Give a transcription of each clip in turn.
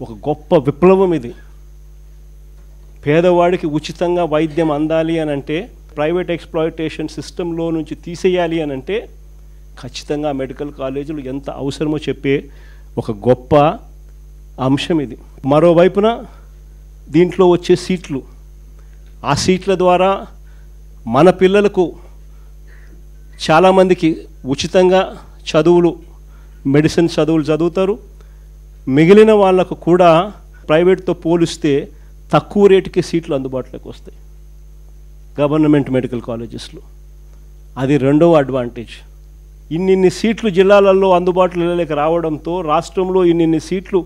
ఒక గొప్ప విప్లవం ఇది. పేదవాడికి ఉచితంగా వైద్యం అందాలి అని అంటే, ప్రైవేట్ ఎక్స్‌ప్లాయిటేషన్ సిస్టంలో నుంచి తీసేయాలి అని అంటే ఖచ్చితంగా మెడికల్ కాలేజీలు ఎంత అవసరమో చెప్పే ఒక గొప్ప అంశం ఇది. మరోవైపున దీంట్లో వచ్చే సీట్లు, ఆ సీట్ల ద్వారా మన పిల్లలకు చాలామందికి ఉచితంగా చదువులు, మెడిసిన్ చదువులు చదువుతారు. మిగిలిన వాళ్ళకు కూడా ప్రైవేట్తో పోలిస్తే తక్కువ రేటుకి సీట్లు అందుబాటులోకి వస్తాయి గవర్నమెంట్ మెడికల్ కాలేజెస్లో. అది రెండవ అడ్వాంటేజ్. ఇన్నిన్ని సీట్లు జిల్లాలలో అందుబాటులోకి రావడంతో, రాష్ట్రంలో ఇన్నిన్ని సీట్లు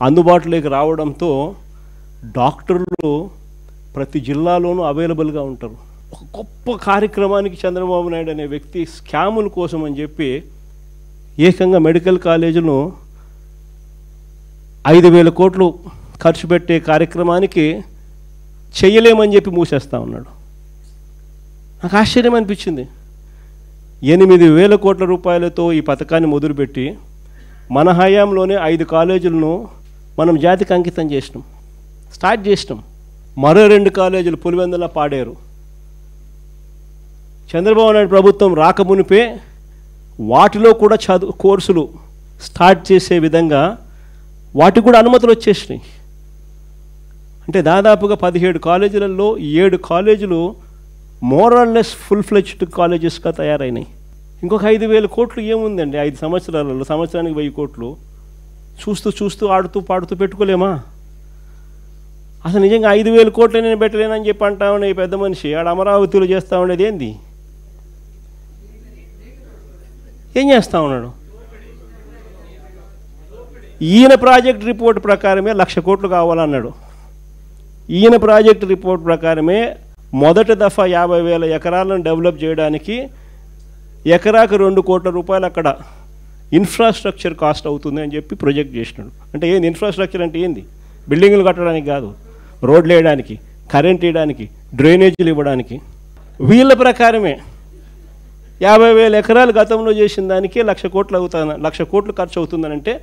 అందుబాటులోకి రావడంతో డాక్టర్లు ప్రతి జిల్లాలోనూ అవైలబుల్గా ఉంటారు. ఒక గొప్ప కార్యక్రమానికి చంద్రబాబు నాయుడు అనే వ్యక్తి స్కాముల కోసం అని చెప్పి ఏకంగా మెడికల్ కాలేజీను 5,000 కోట్లు ఖర్చు పెట్టే కార్యక్రమానికి చేయలేమని చెప్పి మూసేస్తా ఉన్నాడు. నాకు ఆశ్చర్యం అనిపించింది. 8,000 కోట్ల రూపాయలతో ఈ పథకాన్ని మొదలుపెట్టి మన హయాంలోనే 5 కాలేజీలను మనం జాతికి అంకితం చేసినాం, స్టార్ట్ చేసినాం. మరో 2 కాలేజీలు పులివెందుల పాడేరు. చంద్రబాబు నాయుడు ప్రభుత్వం రాకమునిపే వాటిలో కూడా కోర్సులు స్టార్ట్ చేసే విధంగా వాటికి కూడా అనుమతులు వచ్చేసినాయి. అంటే దాదాపుగా 17 కాలేజీలలో 7 కాలేజీలు మోరల్లెస్ ఫుల్ ఫ్లెడ్జ్డ్ కాలేజెస్గా తయారైనాయి. ఇంకొక 5,000 కోట్లు ఏముందండి 5 సంవత్సరాలలో? సంవత్సరానికి 1000 కోట్లు చూస్తూ చూస్తూ ఆడుతూ పాడుతూ పెట్టుకోలేమా? అసలు నిజంగా 5,000 కోట్లు నేను పెట్టలేనని చెప్పి అంటా ఉండే ఈ పెద్ద మనిషి ఆడ అమరావతిలో చేస్తూ ఉండేది ఏంది? ఏం చేస్తూ ఉన్నాడు? ఈయన ప్రాజెక్ట్ రిపోర్ట్ ప్రకారమే 1,00,000 కోట్లు కావాలన్నాడు. ఈయన ప్రాజెక్ట్ రిపోర్ట్ ప్రకారమే మొదటి దఫా 50,000 ఎకరాలను డెవలప్ చేయడానికి ఎకరాకు 2 కోట్ల రూపాయలు అక్కడ ఇన్ఫ్రాస్ట్రక్చర్ కాస్ట్ అవుతుంది అని చెప్పి ప్రొజెక్ట్ చేసినాడు. అంటే ఏంది ఇన్ఫ్రాస్ట్రక్చర్ అంటే? ఏంది? బిల్డింగులు కట్టడానికి కాదు, రోడ్లు వేయడానికి, కరెంట్ వేయడానికి, డ్రైనేజీలు ఇవ్వడానికి. వీళ్ళ ప్రకారమే 50,000 ఎకరాలు గతంలో చేసిన దానికి 1,00,000 కోట్లు అవుతాను, 1,00,000 కోట్లు ఖర్చు అవుతుందనంటే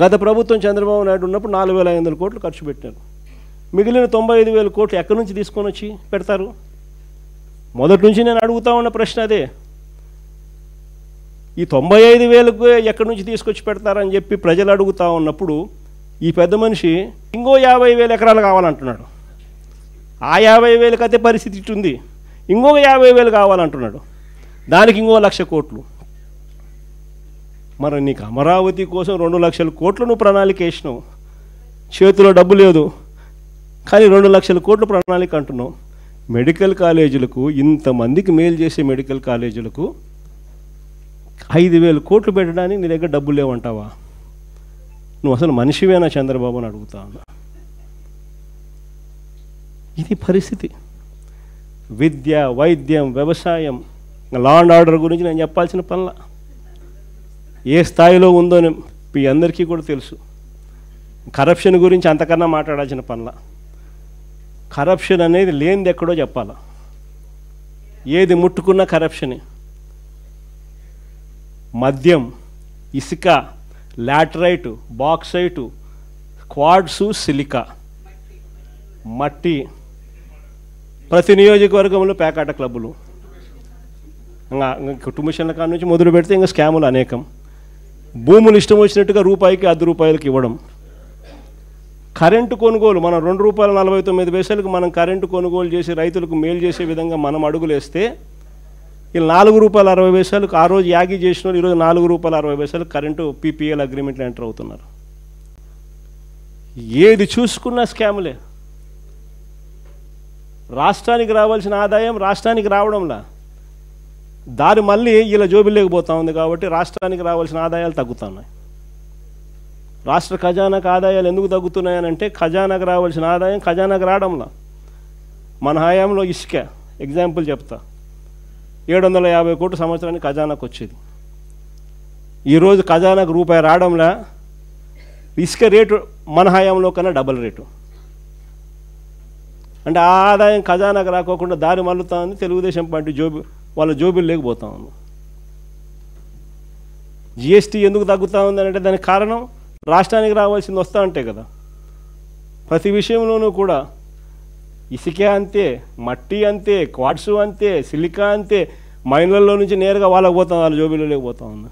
గత ప్రభుత్వం చంద్రబాబు నాయుడు ఉన్నప్పుడు 4,500 కోట్లు ఖర్చు పెట్టారు. మిగిలిన 95,000 కోట్లు ఎక్కడి నుంచి తీసుకొని వచ్చి పెడతారు? మొదటి నుంచి నేను అడుగుతా ఉన్న ప్రశ్న అదే. ఈ 95,000కు ఎక్కడి నుంచి తీసుకొచ్చి పెడతారని చెప్పి ప్రజలు అడుగుతూ ఉన్నప్పుడు ఈ పెద్ద మనిషి ఇంకో 50,000 ఎకరాలు కావాలంటున్నాడు. ఆ 50,000కి అయితే పరిస్థితి ఇట్టుంది, ఇంకొక 50,000 కావాలంటున్నాడు. దానికి ఇంకో 1,00,000 కోట్లు. మరి నీకు అమరావతి కోసం 2,00,000 కోట్లు నువ్వు ప్రణాళిక వేసినావు, చేతిలో డబ్బు లేదు కానీ 2,00,000 కోట్ల ప్రణాళిక అంటున్నావు. మెడికల్ కాలేజీలకు, ఇంతమందికి మేలు చేసే మెడికల్ కాలేజీలకు 5,000 కోట్లు పెట్టడానికి నీ దగ్గర డబ్బులు లేవంటావా? నువ్వు అసలు మనిషివేనా చంద్రబాబు అని అడుగుతా ఉన్నా. ఇది పరిస్థితి. విద్య, వైద్యం, వ్యవసాయం, లా అండ్ ఆర్డర్ గురించి నేను చెప్పాల్సిన పనుల ఏ స్థాయిలో ఉందో మీ అందరికీ కూడా తెలుసు. కరప్షన్ గురించి అంతకన్నా మాట్లాడాల్సిన పనుల. కరప్షన్ అనేది లేనిది ఎక్కడో చెప్పాలా. ఏది ముట్టుకున్న కరప్షనే. మద్యం, ఇసుక, లాటరైటు, బాక్సైటు, క్వాడ్సు, సిలికా, మట్టి, ప్రతి నియోజకవర్గంలో పేకాట క్లబ్బులు, కుటుంబశల కాడ నుంచి మొదలు పెడితే ఇంకా స్కాములు అనేకం. భూములు ఇష్టం వచ్చినట్టుగా రూపాయికి 10 రూపాయలకి ఇవ్వడం. కరెంటు కొనుగోలు, మనం ₹2.49 మనం కరెంటు కొనుగోలు చేసి రైతులకు మేలు చేసే విధంగా మనం అడుగులేస్తే వీళ్ళు ₹4.60 ఆ రోజు యాగి చేసిన వాళ్ళు ఈరోజు ₹4.60 కరెంటు పీపీఎల్ అగ్రిమెంట్లు ఎంటర్ అవుతున్నారు. ఏది చూసుకున్నా స్కాములే. రాష్ట్రానికి రావాల్సిన ఆదాయం రాష్ట్రానికి రావడంలా, దారి మళ్ళీ ఇలా జోబిల్లేకపోతూ ఉంది. కాబట్టి రాష్ట్రానికి రావాల్సిన ఆదాయాలు తగ్గుతున్నాయి. రాష్ట్ర ఖజానాకు ఆదాయాలు ఎందుకు తగ్గుతున్నాయనంటే ఖజానాకు రావాల్సిన ఆదాయం ఖజానాకు రావడంలా. మన హయాంలో ఇసుక ఎగ్జాంపుల్ చెప్తా, 750 కోట్లు సంవత్సరానికి ఖజానాకు వచ్చేది. ఈరోజు ఖజానాకు రూపాయి రావడంలా. ఇసుక రేటు మన హయాంలో కన్నా డబల్ రేటు. అంటే ఆ ఆదాయం ఖజానాకు రాకోకుండా దారి మళ్ళుతా ఉంది. తెలుగుదేశం పార్టీ వాళ్ళ జోబులు లేకపోతా ఉంది. జిఎస్టీ ఎందుకు తగ్గుతూ ఉందని అంటే దానికి కారణం రాష్ట్రానికి రావాల్సింది వస్తూ ఉంటాయి కదా. ప్రతి విషయంలోనూ కూడా ఇసుకే అంతే, మట్టి అంతే, క్వార్ట్సు అంతే, సిలికా అంతే, మైన్లలో నుంచి నేరుగా వాళ్ళకి పోతాం, వాళ్ళ జోబీలోకి పోతా ఉంది.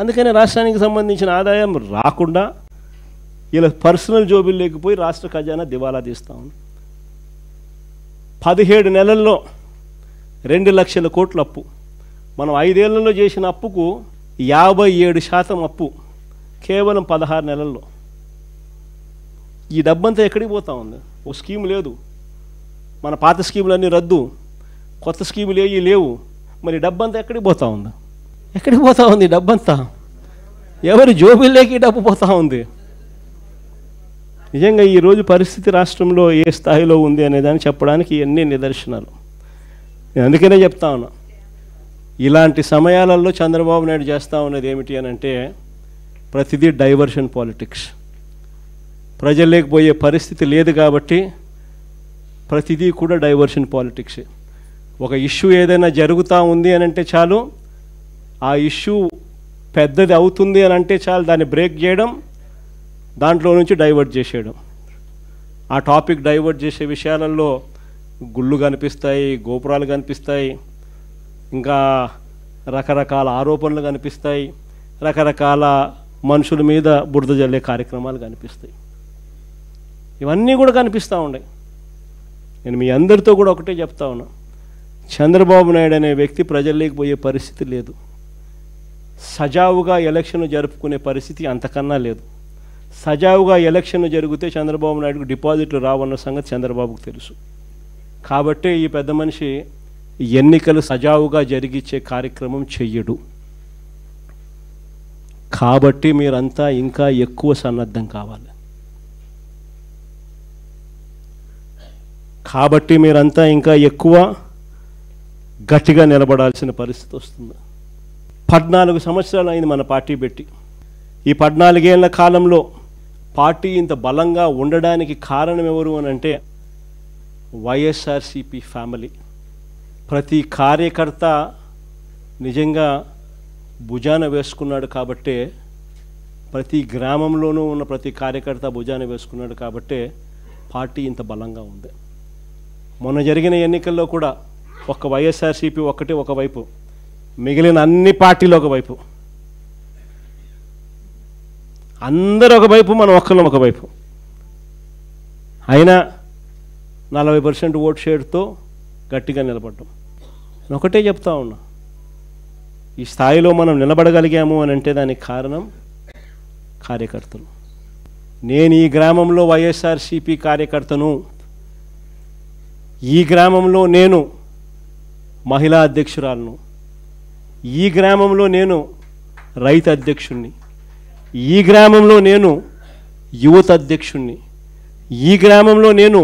అందుకని రాష్ట్రానికి సంబంధించిన ఆదాయం రాకుండా ఇలా పర్సనల్ జోబీలు లేకపోయి రాష్ట్ర ఖజానా దివాలా తీస్తూ ఉంది. 17 నెలల్లో 2 లక్షల కోట్ల అప్పు. మనం 5 ఏళ్లలో చేసిన అప్పుకు 57% అప్పు కేవలం 16 నెలల్లో. ఈ డబ్బంతా ఎక్కడికి పోతా ఉంది? ఓ స్కీమ్ లేదు, మన పాత స్కీములన్నీ రద్దు, కొత్త స్కీములు ఏవి లేవు. మరి డబ్బంతా ఎక్కడికి పోతా ఉంది? ఎక్కడికి పోతా ఉంది డబ్బంతా? ఎవరి జోబీల్లోకి డబ్బు పోతా ఉంది? నిజంగా ఈరోజు పరిస్థితి రాష్ట్రంలో ఏ స్థాయిలో ఉంది అనేదాన్ని చెప్పడానికి ఎన్ని నిదర్శనాలు. నేను అందుకనే చెప్తా ఉన్నా, ఇలాంటి సమయాలలో చంద్రబాబు నాయుడు చేస్తూ ఉన్నది ఏమిటి అని అంటే ప్రతిదీ డైవర్షన్ పాలిటిక్స్. ప్రజల్లోకి పోయే పరిస్థితి లేదు కాబట్టి ప్రతిదీ కూడా డైవర్షన్ పాలిటిక్స్. ఒక ఇష్యూ ఏదైనా జరుగుతూ ఉంది అని అంటే చాలు, ఆ ఇష్యూ పెద్దది అవుతుంది అని అంటే చాలు దాన్ని బ్రేక్ చేయడం, దాంట్లో నుంచి డైవర్ట్ చేసేయడం. ఆ టాపిక్ డైవర్ట్ చేసే విషయాలలో గుళ్ళు కనిపిస్తాయి, గోపురాలు కనిపిస్తాయి, ఇంకా రకరకాల ఆరోపణలు కనిపిస్తాయి, రకరకాల మనుషుల మీద బురద జల్లే కార్యక్రమాలు కనిపిస్తాయి. ఇవన్నీ కూడా కనిపిస్తూ ఉన్నాయి. నేను మీ అందరితో కూడా ఒకటే చెప్తా ఉన్నా, చంద్రబాబు నాయుడు అనే వ్యక్తి ప్రజల్లోకి పోయే పరిస్థితి లేదు. సజావుగా ఎలక్షన్ జరుపుకునే పరిస్థితి అంతకన్నా లేదు. సజావుగా ఎలక్షన్ జరిగితే చంద్రబాబు నాయుడుకు డిపాజిట్లు రావన్న సంగతి చంద్రబాబుకు తెలుసు. కాబట్టే ఈ పెద్ద మనిషి ఎన్నికలు సజావుగా జరిగించే కార్యక్రమం చెయ్యడు. కాబట్టి మీరంతా ఇంకా ఎక్కువ సన్నద్ధం కావాలి. కాబట్టి మీరంతా ఇంకా ఎక్కువ గట్టిగా నిలబడాల్సిన పరిస్థితి వస్తుంది. 14 సంవత్సరాలు అయింది మన పార్టీ పెట్టి. ఈ 14 ఏళ్ల కాలంలో పార్టీ ఇంత బలంగా ఉండడానికి కారణం ఎవరు అని అంటే వైఎస్ఆర్సీపీ ఫ్యామిలీ. ప్రతి కార్యకర్త నిజంగా భుజాన వేసుకున్నాడు కాబట్టే, ప్రతి గ్రామంలోనూ ఉన్న ప్రతి కార్యకర్త భుజాన వేసుకున్నాడు కాబట్టే పార్టీ ఇంత బలంగా ఉంది. మొన్న జరిగిన ఎన్నికల్లో కూడా ఒక్క వైఎస్ఆర్సీపీ ఒక్కటే ఒకవైపు, మిగిలిన అన్ని పార్టీలు ఒకవైపు, అందరూ ఒకవైపు, మనం ఒక్కళ్ళం ఒకవైపు. అయినా 40% ఓట్ షేర్తో గట్టిగా నిలబడ్డాం. నేను ఒకటే చెప్తా ఉన్నా, ఈ స్థాయిలో మనం నిలబడగలిగాము అని అంటే దానికి కారణం కార్యకర్తలు. నేను ఈ గ్రామంలో వైఎస్ఆర్సీపీ కార్యకర్తను, ఈ గ్రామంలో నేను మహిళా అధ్యక్షురాలను, ఈ గ్రామంలో నేను రైతు అధ్యక్షుణ్ణి, ఈ గ్రామంలో నేను యువత అధ్యక్షుణ్ణి, ఈ గ్రామంలో నేను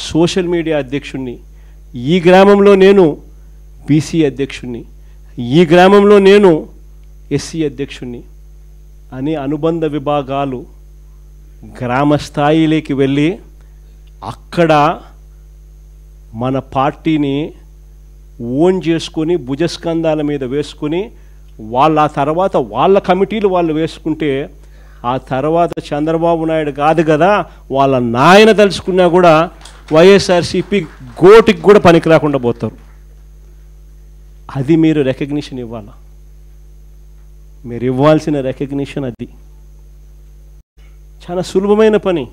సోషల్ మీడియా అధ్యక్షుణ్ణి, ఈ గ్రామంలో నేను బీసీ అధ్యక్షుణ్ణి, ఈ గ్రామంలో నేను ఎస్సీ అధ్యక్షుణ్ణి అని అనుబంధ విభాగాలు గ్రామ స్థాయిలోకి వెళ్ళి అక్కడ మన పార్టీని ఓన్ చేసుకొని భుజస్కంధాల మీద వేసుకొని వాళ్ళ ఆ తర్వాత వాళ్ళ కమిటీలు వాళ్ళు వేసుకుంటే ఆ తర్వాత చంద్రబాబు నాయుడు కాదు కదా వాళ్ళ నాయన తలుచుకున్నా కూడా వైఎస్ఆర్సీపీ గోటికి కూడా పనికి రాకుండా పోతారు. అది మీరు రికగ్నిషన్ ఇవ్వాలా. మీరు ఇవ్వాల్సిన రికగ్నిషన్ అది. చాలా సులభమైన పని.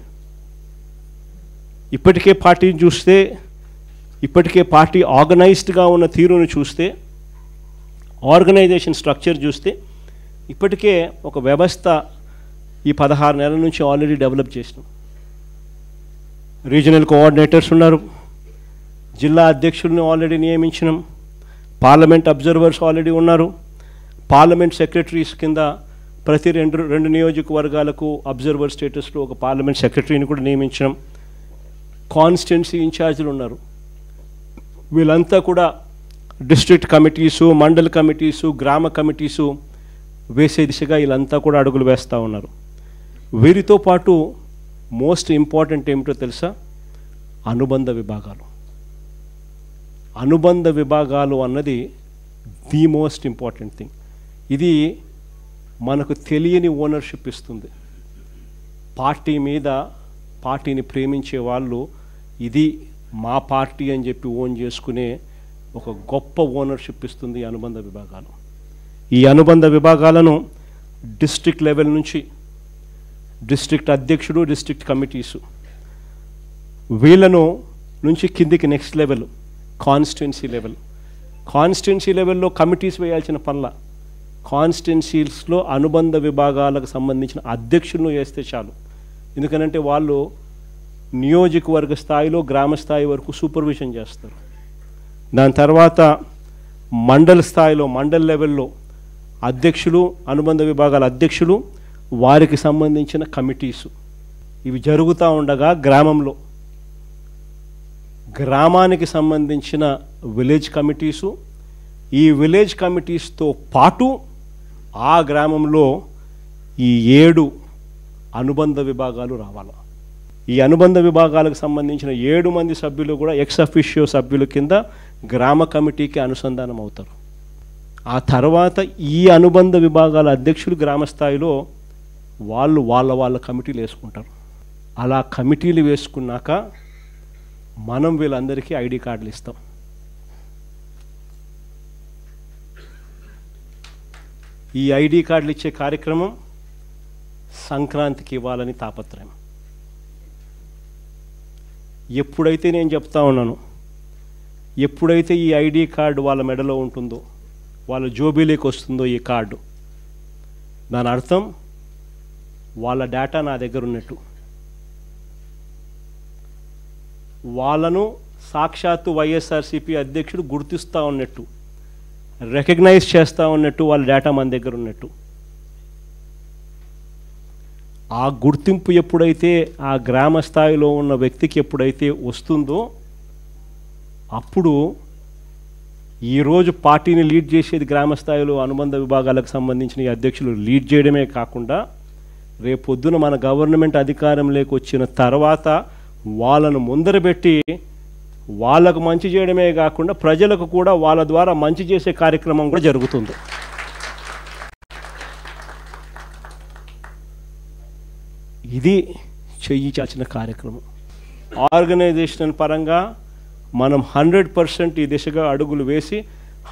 ఇప్పటికే పార్టీని చూస్తే, ఇప్పటికే పార్టీ ఆర్గనైజ్డ్గా ఉన్న తీరును చూస్తే, ఆర్గనైజేషన్ స్ట్రక్చర్ చూస్తే ఇప్పటికే ఒక వ్యవస్థ ఈ 16 నెలల నుంచి ఆల్రెడీ డెవలప్ చేసినాం. రీజనల్ కోఆర్డినేటర్స్ ఉన్నారు, జిల్లా అధ్యక్షుల్ని ఆల్రెడీ నియమించినాం, పార్లమెంట్ అబ్జర్వర్స్ ఆల్రెడీ ఉన్నారు, పార్లమెంట్ సెక్రటరీస్ కింద ప్రతి రెండు నియోజకవర్గాలకు అబ్జర్వర్ స్టేటస్లో ఒక పార్లమెంట్ సెక్రటరీని కూడా నియమించినాం, కాన్స్టిట్యున్సీ ఇన్ఛార్జీలు ఉన్నారు. వీళ్ళంతా కూడా డిస్ట్రిక్ట్ కమిటీసు, మండల్ కమిటీసు, గ్రామ కమిటీసు వేసే దిశగా వీళ్ళంతా కూడా అడుగులు వేస్తూ ఉన్నారు. వీరితో పాటు మోస్ట్ ఇంపార్టెంట్ ఏమిటో తెలుసా? అనుబంధ విభాగాలు. అనుబంధ విభాగాలు అన్నది ది మోస్ట్ ఇంపార్టెంట్ థింగ్. ఇది మనకు తెలియని ఓనర్షిప్ ఇస్తుంది. పార్టీ మీద పార్టీని ప్రేమించే వాళ్ళు ఇది మా పార్టీ అని చెప్పి ఓన్ చేసుకునే ఒక గొప్ప ఓనర్షిప్ ఇస్తుంది అనుబంధ విభాగాలు. ఈ అనుబంధ విభాగాలను డిస్ట్రిక్ట్ లెవెల్ నుంచి డిస్ట్రిక్ట్ అధ్యక్షుడు, డిస్ట్రిక్ట్ కమిటీసు, వీళ్ళను నుంచి కిందికి నెక్స్ట్ లెవెల్ కాన్స్టిట్యున్సీ లెవెల్లో కమిటీస్ వేయాల్సిన పనుల కాన్స్టిట్యున్సీస్లో అనుబంధ విభాగాలకు సంబంధించిన అధ్యక్షులను వేస్తే చాలు. ఎందుకనంటే వాళ్ళు నియోజకవర్గ స్థాయిలో గ్రామ స్థాయి వరకు సూపర్విజన్ చేస్తారు. దాని తర్వాత మండల స్థాయిలో మండల్ లెవెల్లో అధ్యక్షులు, అనుబంధ విభాగాల అధ్యక్షులు, వారికి సంబంధించిన కమిటీసు, ఇవి జరుగుతూ ఉండగా గ్రామానికి సంబంధించిన విలేజ్ కమిటీసు, ఈ విలేజ్ కమిటీస్తో పాటు ఆ గ్రామంలో ఈ 7 అనుబంధ విభాగాలు రావాలి. ఈ అనుబంధ విభాగాలకు సంబంధించిన 7 మంది సభ్యులు కూడా ఎక్స్ అఫిషియో సభ్యుల కింద గ్రామ కమిటీకి అనుసంధానం అవుతారు. ఆ తర్వాత ఈ అనుబంధ విభాగాల అధ్యక్షులు గ్రామ స్థాయిలో వాళ్ళు వాళ్ళ కమిటీలు వేసుకుంటారు. అలా కమిటీలు వేసుకున్నాక మనం వీళ్ళందరికీ ఐడి కార్డులు ఇస్తాం. ఈ ఐడి కార్డులు ఇచ్చే కార్యక్రమం సంక్రాంతికి ఇవ్వాలని తాపత్రయం. ఎప్పుడైతే నేను చెప్తా ఉన్నాను, ఎప్పుడైతే ఈ ఐడి కార్డు వాళ్ళ మెడలో ఉంటుందో, వాళ్ళ జోబీలోకి వస్తుందో ఈ కార్డు, దాని అర్థం వాళ్ళ డేటా నా దగ్గర ఉన్నట్టు, వాళ్ళను సాక్షాత్తు వైఎస్ఆర్సీపీ అధ్యక్షుడు గుర్తిస్తూ ఉన్నట్టు, రికగ్నైజ్ చేస్తూ ఉన్నట్టు, వాళ్ళ డేటా మన దగ్గర ఉన్నట్టు. ఆ గుర్తింపు ఎప్పుడైతే ఆ గ్రామ స్థాయిలో ఉన్న వ్యక్తికి ఎప్పుడైతే వస్తుందో, అప్పుడు ఈరోజు పార్టీని లీడ్ చేసేది గ్రామ స్థాయిలో అనుబంధ విభాగాలకు సంబంధించిన ఈ అధ్యక్షులు లీడ్ చేయడమే కాకుండా, రేపొద్దున మన గవర్నమెంట్ అధికారంలోకి వచ్చిన తర్వాత వాళ్ళను ముందరబెట్టి వాళ్ళకు మంచి చేయడమే కాకుండా ప్రజలకు కూడా వాళ్ళ ద్వారా మంచి చేసే కార్యక్రమం కూడా జరుగుతుంది. ఇది చేయించాల్సిన కార్యక్రమం. ఆర్గనైజేషనల్ పరంగా మనం 100% ఈ దిశగా అడుగులు వేసి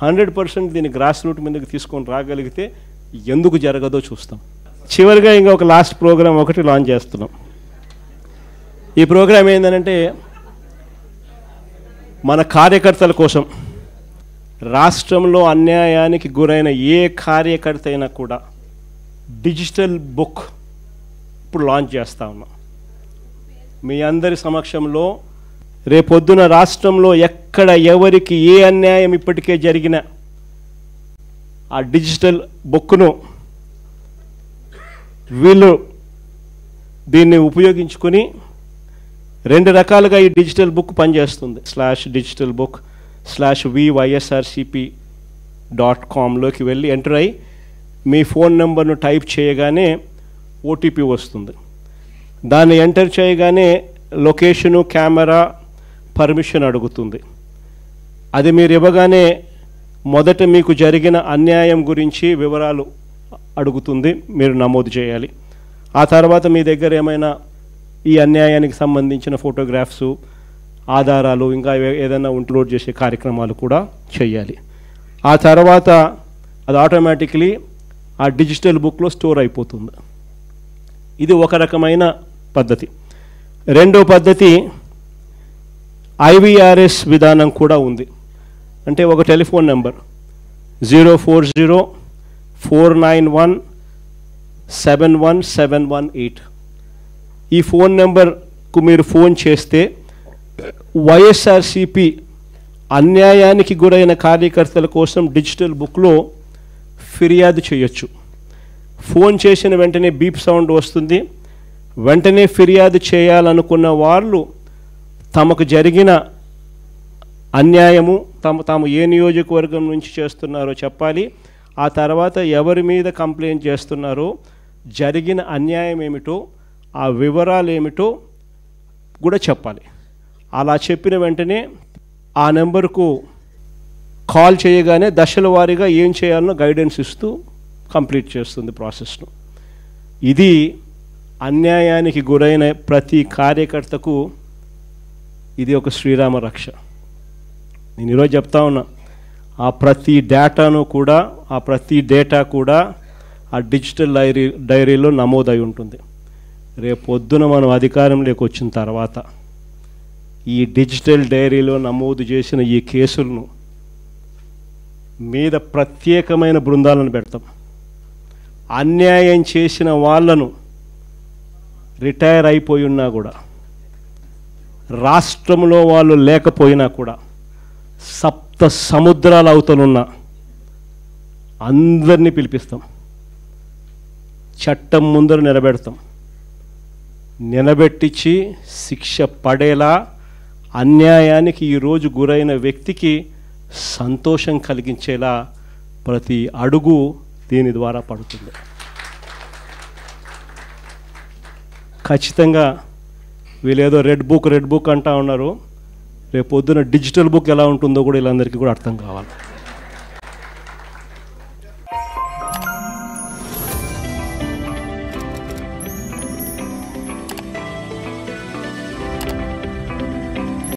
100% దీన్ని గ్రాస్ రూట్ మీదకి తీసుకొని రాగలిగితే ఎందుకు జరగదో చూస్తాం. చివరిగా ఇంకొక లాస్ట్ ప్రోగ్రాం ఒకటి లాంచ్ చేస్తున్నాం. ఈ ప్రోగ్రాం ఏంటంటే మన కార్యకర్తల కోసం, రాష్ట్రంలో అన్యాయానికి గురైన ఏ కార్యకర్త అయినా కూడా డిజిటల్ బుక్ ఇప్పుడు లాంచ్ చేస్తూ ఉన్నాం. మీ అందరి సమక్షంలో రేపొద్దున రాష్ట్రంలో ఎక్కడ ఎవరికి ఏ అన్యాయం ఇప్పటికే జరిగినా ఆ డిజిటల్ బుక్ను వీళ్ళు దీన్ని ఉపయోగించుకొని 2 రకాలుగా ఈ డిజిటల్ బుక్ పనిచేస్తుంది. /digitalbook/vySRCP.com లోకి వెళ్ళి ఎంటర్ అయ్యి మీ ఫోన్ నెంబర్ను టైప్ చేయగానే ఓటీపీ వస్తుంది. దాన్ని ఎంటర్ చేయగానే లొకేషను, కెమెరా, పర్మిషన్ అడుగుతుంది. అది మీరు ఇవ్వగానే మొదట మీకు జరిగిన అన్యాయం గురించి వివరాలు అడుగుతుంది, మీరు నమోదు చేయాలి. ఆ తర్వాత మీ దగ్గర ఏమైనా ఈ అన్యాయానికి సంబంధించిన ఫోటోగ్రాఫ్స్, ఆధారాలు, ఇంకా ఏదైనా అప్లోడ్ చేసే కార్యక్రమాలు కూడా చేయాలి. ఆ తర్వాత అది ఆటోమేటిక్లీ ఆ డిజిటల్ బుక్లో స్టోర్ అయిపోతుంది. ఇది ఒక రకమైన పద్ధతి. రెండో పద్ధతి IVRS విధానం కూడా ఉంది. అంటే ఒక టెలిఫోన్ నెంబర్ 04049171718. ఈ ఫోన్ నెంబర్కు మీరు ఫోన్ చేస్తే వైఎస్ఆర్సీపీ అన్యాయానికి గురైన కార్యకర్తల కోసం డిజిటల్ బుక్లో ఫిర్యాదు చేయొచ్చు. ఫోన్ చేసిన వెంటనే బీప్ సౌండ్ వస్తుంది. వెంటనే ఫిర్యాదు చేయాలనుకున్న వాళ్ళు తమకు జరిగిన అన్యాయము, తాము ఏ నియోజకవర్గం నుంచి చేస్తున్నారో చెప్పాలి. ఆ తర్వాత ఎవరి మీద కంప్లైంట్ చేస్తున్నారో, జరిగిన అన్యాయం ఏమిటో, ఆ వివరాలు ఏమిటో కూడా చెప్పాలి. అలా చెప్పిన వెంటనే ఆ నెంబర్కు కాల్ చేయగానే దశల వారీగా ఏం చేయాలనో గైడెన్స్ ఇస్తూ కంప్లీట్ చేస్తుంది ప్రాసెస్ను. ఇది అన్యాయానికి గురైన ప్రతి కార్యకర్తకు ఇది ఒక శ్రీరామ రక్ష. నేను ఈరోజు చెప్తా ఉన్నా, ఆ ప్రతి డేటా కూడా ఆ డిజిటల్ డైరీలో నమోదై ఉంటుంది. రేపొద్దున మనం అధికారంలోకి వచ్చిన తర్వాత ఈ డిజిటల్ డైరీలో నమోదు చేసిన ఈ కేసులను మీద ప్రత్యేకమైన బృందాలను పెడతాం. అన్యాయం చేసిన వాళ్ళను రిటైర్ అయిపోయి ఉన్నా కూడా, రాష్ట్రంలో వాళ్ళు లేకపోయినా కూడా, సప్త సముద్రాల అవతలున్న అందరినీ పిలిపిస్తాం, చట్టం ముందర నిలబెట్టించి శిక్ష పడేలా అన్యాయానికి ఈరోజు గురైన వ్యక్తికి సంతోషం కలిగించేలా ప్రతి అడుగు దీని ద్వారా పడుతుంది. ఖచ్చితంగా వీళ్ళేదో రెడ్ బుక్ అంటా ఉన్నారు. రేపు పొద్దున డిజిటల్ బుక్ ఎలా ఉంటుందో కూడా వీళ్ళందరికీ కూడా అర్థం కావాలి.